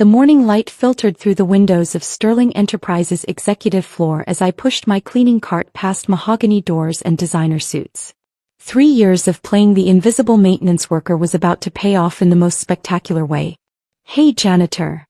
The morning light filtered through the windows of Sterling Enterprises' executive floor as I pushed my cleaning cart past mahogany doors and designer suits. 3 years of playing the invisible maintenance worker was about to pay off in the most spectacular way. "Hey, janitor."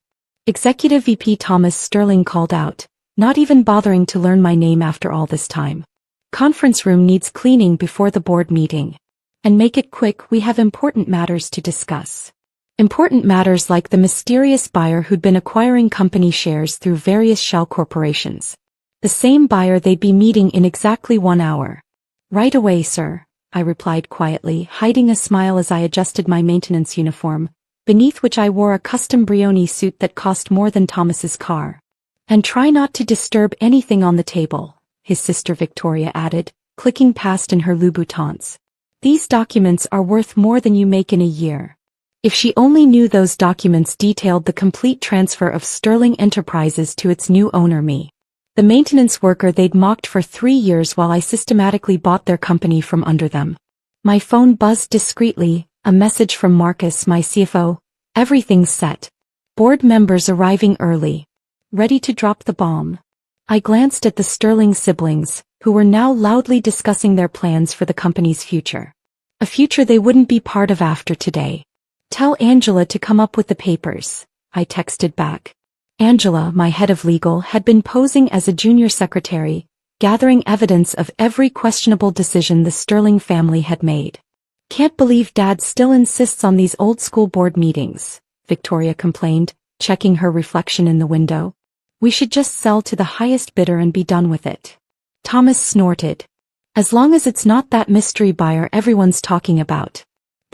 Executive VP Thomas Sterling called out, not even bothering to learn my name after all this time. "Conference room needs cleaning before the board meeting. And make it quick, we have important matters to discuss." Important matters like the mysterious buyer who'd been acquiring company shares through various shell corporations. The same buyer they'd be meeting in exactly 1 hour. "Right away, sir," I replied quietly, hiding a smile as I adjusted my maintenance uniform, beneath which I wore a custom Brioni suit that cost more than Thomas's car. "And try not to disturb anything on the table," his sister Victoria added, clicking past in her Louboutins. "These documents are worth more than you make in a year." If she only knew those documents detailed the complete transfer of Sterling Enterprises to its new owner, me. The maintenance worker they'd mocked for 3 years while I systematically bought their company from under them. My phone buzzed discreetly, a message from Marcus, my CFO. "Everything's set. Board members arriving early. Ready to drop the bomb." I glanced at the Sterling siblings, who were now loudly discussing their plans for the company's future. A future they wouldn't be part of after today. "Tell Angela to come up with the papers," I texted back. Angela, my head of legal, had been posing as a junior secretary, gathering evidence of every questionable decision the Sterling family had made. "Can't believe Dad still insists on these old-school board meetings," Victoria complained, checking her reflection in the window. "We should just sell to the highest bidder and be done with it." Thomas snorted. "As long as it's not that mystery buyer everyone's talking about.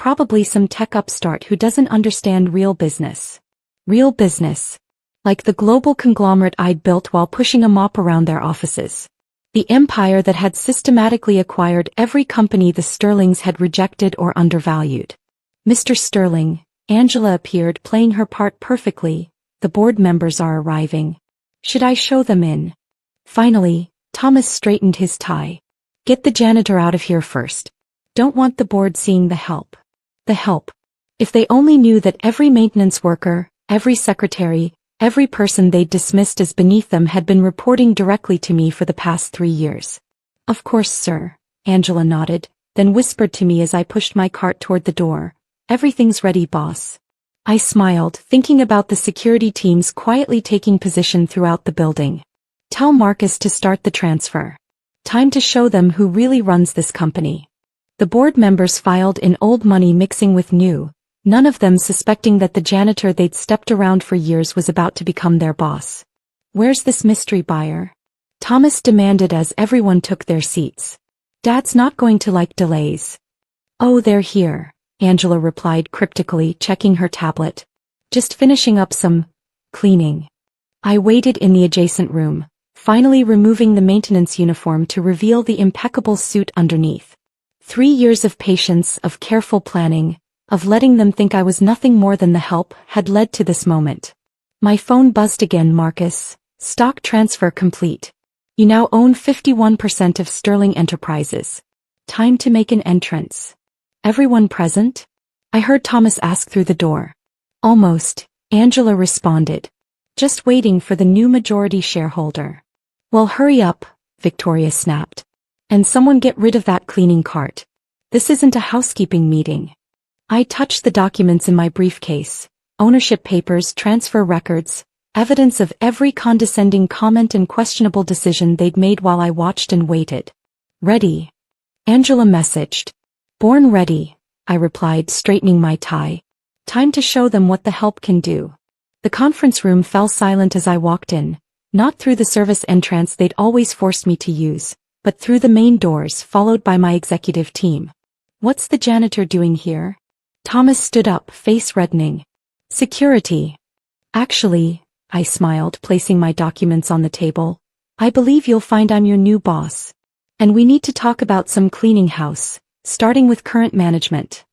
Probably some tech upstart who doesn't understand real business." Real business. Like the global conglomerate I'd built while pushing a mop around their offices. The empire that had systematically acquired every company the Sterlings had rejected or undervalued. "Mr. Sterling," Angela appeared, playing her part perfectly. "The board members are arriving. Should I show them in?" Finally, Thomas straightened his tie. "Get the janitor out of here first. Don't want the board seeing the help." The help. If they only knew that every maintenance worker, every secretary, every person they'd dismissed as beneath them had been reporting directly to me for the past 3 years. "Of course, sir," Angela nodded, then whispered to me as I pushed my cart toward the door. "Everything's ready, boss." I smiled, thinking about the security teams quietly taking position throughout the building. "Tell Marcus to start the transfer. Time to show them who really runs this company." The board members filed in, old money mixing with new, none of them suspecting that the janitor they'd stepped around for years was about to become their boss. "Where's this mystery buyer?" Thomas demanded as everyone took their seats. "Dad's not going to like delays." "Oh, they're here," Angela replied cryptically, checking her tablet. "Just finishing up some cleaning." I waited in the adjacent room, finally removing the maintenance uniform to reveal the impeccable suit underneath. 3 years of patience, of careful planning, of letting them think I was nothing more than the help, had led to this moment. My phone buzzed again. "Marcus, stock transfer complete. You now own 51% of Sterling Enterprises. Time to make an entrance. Everyone present?" I heard Thomas ask through the door. "Almost," Angela responded. "Just waiting for the new majority shareholder." "Well, hurry up," Victoria snapped. "And someone get rid of that cleaning cart. This isn't a housekeeping meeting." I touched the documents in my briefcase, ownership papers, transfer records, evidence of every condescending comment and questionable decision they'd made while I watched and waited. "Ready," Angela messaged. "Born ready," I replied, straightening my tie. "Time to show them what the help can do." The conference room fell silent as I walked in, not through the service entrance they'd always forced me to use, but through the main doors, followed by my executive team. "What's the janitor doing here?" Thomas stood up, face reddening. "Security." "Actually," I smiled, placing my documents on the table, "I believe you'll find I'm your new boss. And we need to talk about some cleaning house, starting with current management."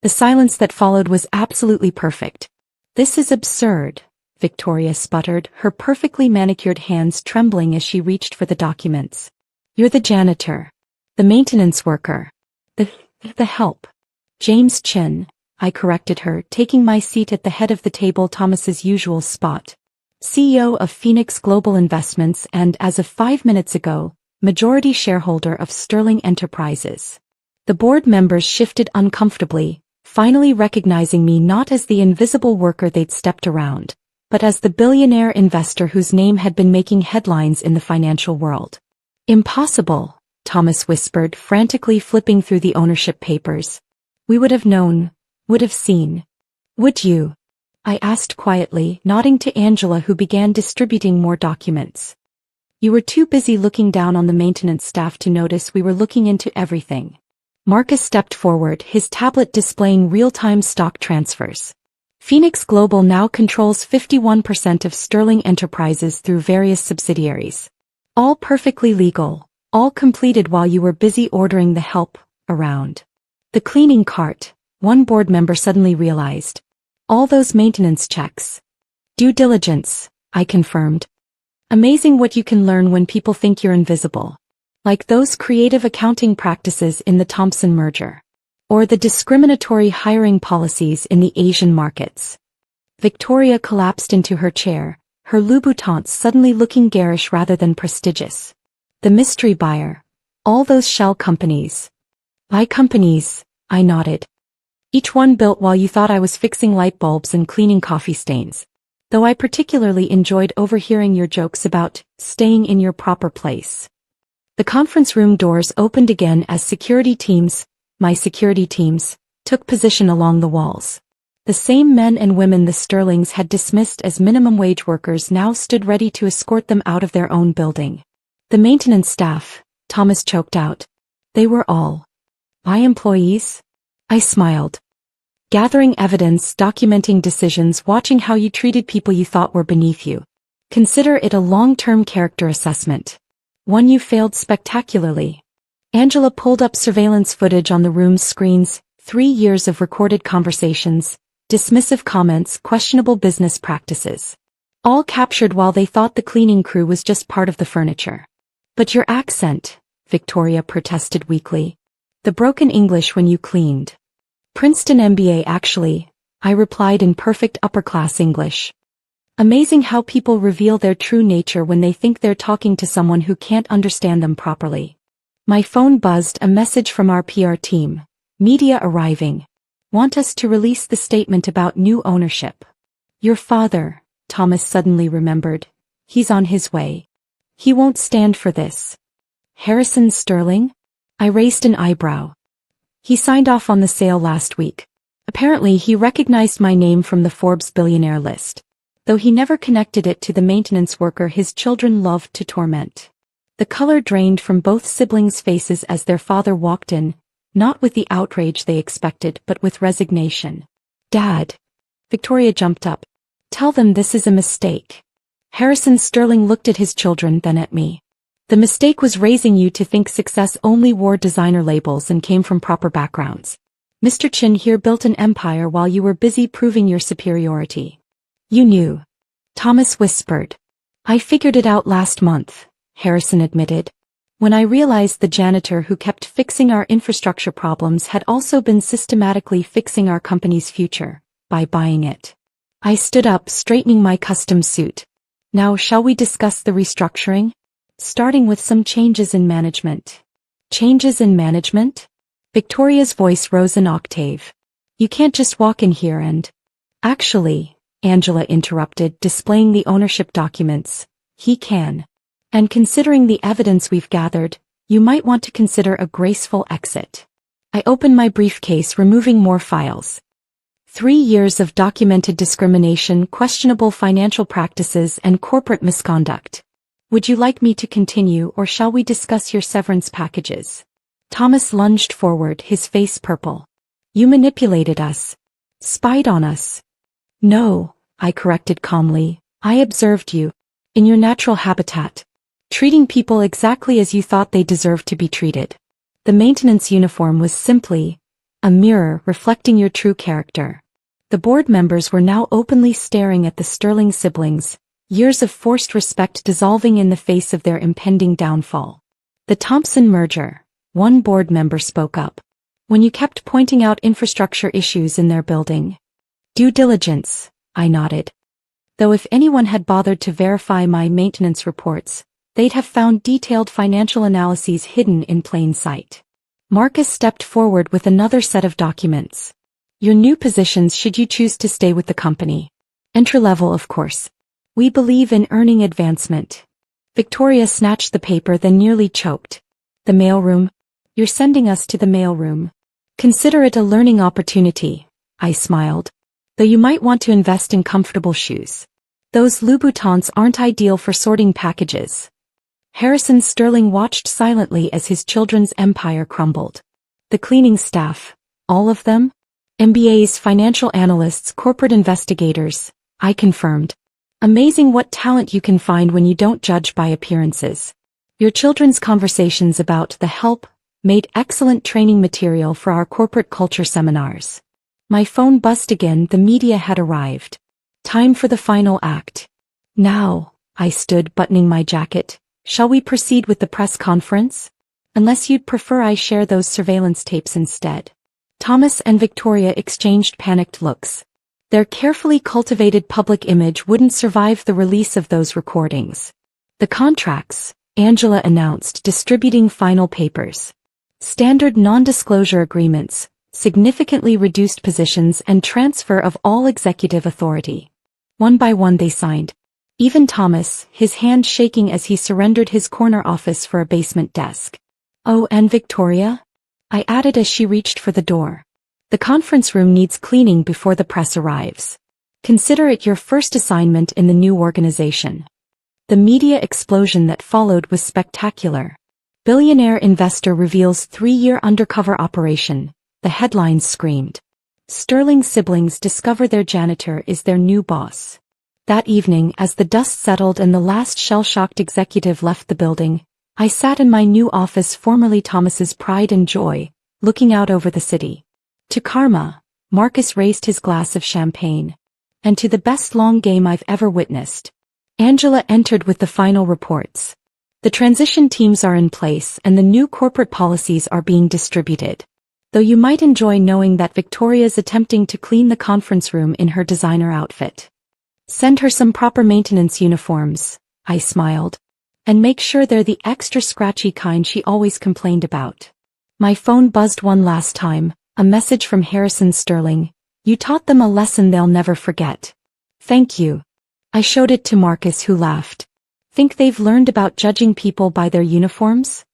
The silence that followed was absolutely perfect. "This is absurd," Victoria sputtered, her perfectly manicured hands trembling as she reached for the documents. "You're the janitor. The maintenance worker. The help." "James Chin," I corrected her, taking my seat at the head of the table, Thomas's usual spot. CEO of Phoenix Global Investments and, as of 5 minutes ago, majority shareholder of Sterling Enterprises. The board members shifted uncomfortably, finally recognizing me not as the invisible worker they'd stepped around, but as the billionaire investor whose name had been making headlines in the financial world. Impossible, Thomas whispered, frantically flipping through the ownership papers. We would have known, would have seen. Would you? I asked quietly, nodding to Angela, who began distributing more documents. You were too busy looking down on the maintenance staff to notice we were looking into everything. Marcus stepped forward, his tablet displaying real-time stock transfers. Phoenix Global now controls 51% of Sterling Enterprises through various subsidiaries. All perfectly legal, all completed while you were busy ordering the help around. The cleaning cart, one board member suddenly realized. All those maintenance checks. Due diligence, I confirmed. Amazing what you can learn when people think you're invisible. Like those creative accounting practices in the Thompson merger. Or the discriminatory hiring policies in the Asian markets. Victoria collapsed into her chair, her Louboutins suddenly looking garish rather than prestigious. The mystery buyer. All those shell companies. My companies, I nodded. Each one built while you thought I was fixing light bulbs and cleaning coffee stains. Though I particularly enjoyed overhearing your jokes about staying in your proper place. The conference room doors opened again as security teams, my security teams, took position along the walls. The same men and women the Sterlings had dismissed as minimum wage workers now stood ready to escort them out of their own building. The maintenance staff, Thomas choked out. They were all my employees? I smiled. Gathering evidence, documenting decisions, watching how you treated people you thought were beneath you. Consider it a long-term character assessment. One you failed spectacularly. Angela pulled up surveillance footage on the room's screens, 3 years of recorded conversations, dismissive comments, questionable business practices. All captured while they thought the cleaning crew was just part of the furniture. But your accent, Victoria protested weakly. The broken English when you cleaned. Princeton MBA actually, I replied in perfect upper-class English. Amazing how people reveal their true nature when they think they're talking to someone who can't understand them properly. My phone buzzed, a message from our PR team. Media arriving. Want us to release the statement about new ownership. Your father, Thomas suddenly remembered. He's on his way. He won't stand for this. Harrison Sterling? I raised an eyebrow. He signed off on the sale last week. Apparently he recognized my name from the Forbes billionaire list. Though he never connected it to the maintenance worker his children loved to torment. The color drained from both siblings' faces as their father walked in, not with the outrage they expected but with resignation. Dad. Victoria jumped up. Tell them this is a mistake. Harrison Sterling looked at his children, then at me. The mistake was raising you to think success only wore designer labels and came from proper backgrounds. Mr. Chin here built an empire while you were busy proving your superiority. You knew. Thomas whispered. I figured it out last month, Harrison admitted. When I realized the janitor who kept fixing our infrastructure problems had also been systematically fixing our company's future, by buying it. I stood up, straightening my custom suit. Now shall we discuss the restructuring? Starting with some changes in management. Changes in management? Victoria's voice rose an octave. You can't just walk in here and... Actually, Angela interrupted, displaying the ownership documents. He can. And considering the evidence we've gathered, you might want to consider a graceful exit. I opened my briefcase, removing more files. 3 years of documented discrimination, questionable financial practices, and corporate misconduct. Would you like me to continue, or shall we discuss your severance packages? Thomas lunged forward, his face purple. You manipulated us. Spied on us. No, I corrected calmly. I observed you. In your natural habitat. Treating people exactly as you thought they deserved to be treated. The maintenance uniform was simply a mirror reflecting your true character. The board members were now openly staring at the Sterling siblings, years of forced respect dissolving in the face of their impending downfall. The Thompson merger, one board member spoke up. when you kept pointing out infrastructure issues in their building. Due diligence, I nodded. Though if anyone had bothered to verify my maintenance reports, they'd have found detailed financial analyses hidden in plain sight. Marcus stepped forward with another set of documents. Your new positions should you choose to stay with the company. Entry-level, of course. We believe in earning advancement. Victoria snatched the paper then nearly choked. The mailroom? You're sending us to the mailroom. Consider it a learning opportunity, I smiled. Though you might want to invest in comfortable shoes. Those Louboutins aren't ideal for sorting packages. Harrison Sterling watched silently as his children's empire crumbled. The cleaning staff, all of them? MBAs, financial analysts, corporate investigators, I confirmed. Amazing what talent you can find when you don't judge by appearances. Your children's conversations about the help made excellent training material for our corporate culture seminars. My phone buzzed again. The media had arrived. Time for the final act. Now, I stood buttoning my jacket. Shall we proceed with the press conference? Unless you'd prefer I share those surveillance tapes instead. Thomas and Victoria exchanged panicked looks. Their carefully cultivated public image wouldn't survive the release of those recordings. The contracts, Angela announced, distributing final papers. Standard non-disclosure agreements, significantly reduced positions and transfer of all executive authority. One by one they signed. Even Thomas, his hand shaking as he surrendered his corner office for a basement desk. Oh, and Victoria? I added as she reached for the door. The conference room needs cleaning before the press arrives. Consider it your first assignment in the new organization. The media explosion that followed was spectacular. Billionaire investor reveals 3-year undercover operation, the headlines screamed. Sterling siblings discover their janitor is their new boss. That evening, as the dust settled and the last shell-shocked executive left the building, I sat in my new office, formerly Thomas's pride and joy, looking out over the city. To karma, Marcus raised his glass of champagne. And to the best long game I've ever witnessed. Angela entered with the final reports. The transition teams are in place and the new corporate policies are being distributed. Though you might enjoy knowing that Victoria's attempting to clean the conference room in her designer outfit. Send her some proper maintenance uniforms, I smiled. And make sure they're the extra scratchy kind she always complained about. My phone buzzed one last time, a message from Harrison Sterling. You taught them a lesson they'll never forget. Thank you. I showed it to Marcus, who laughed. Think they've learned about judging people by their uniforms?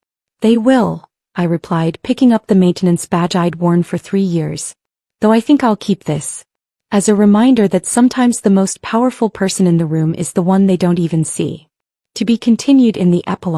They will, I replied, picking up the maintenance badge I'd worn for 3 years. Though I think I'll keep this. As a reminder that sometimes the most powerful person in the room is the one they don't even see. To be continued in the epilogue.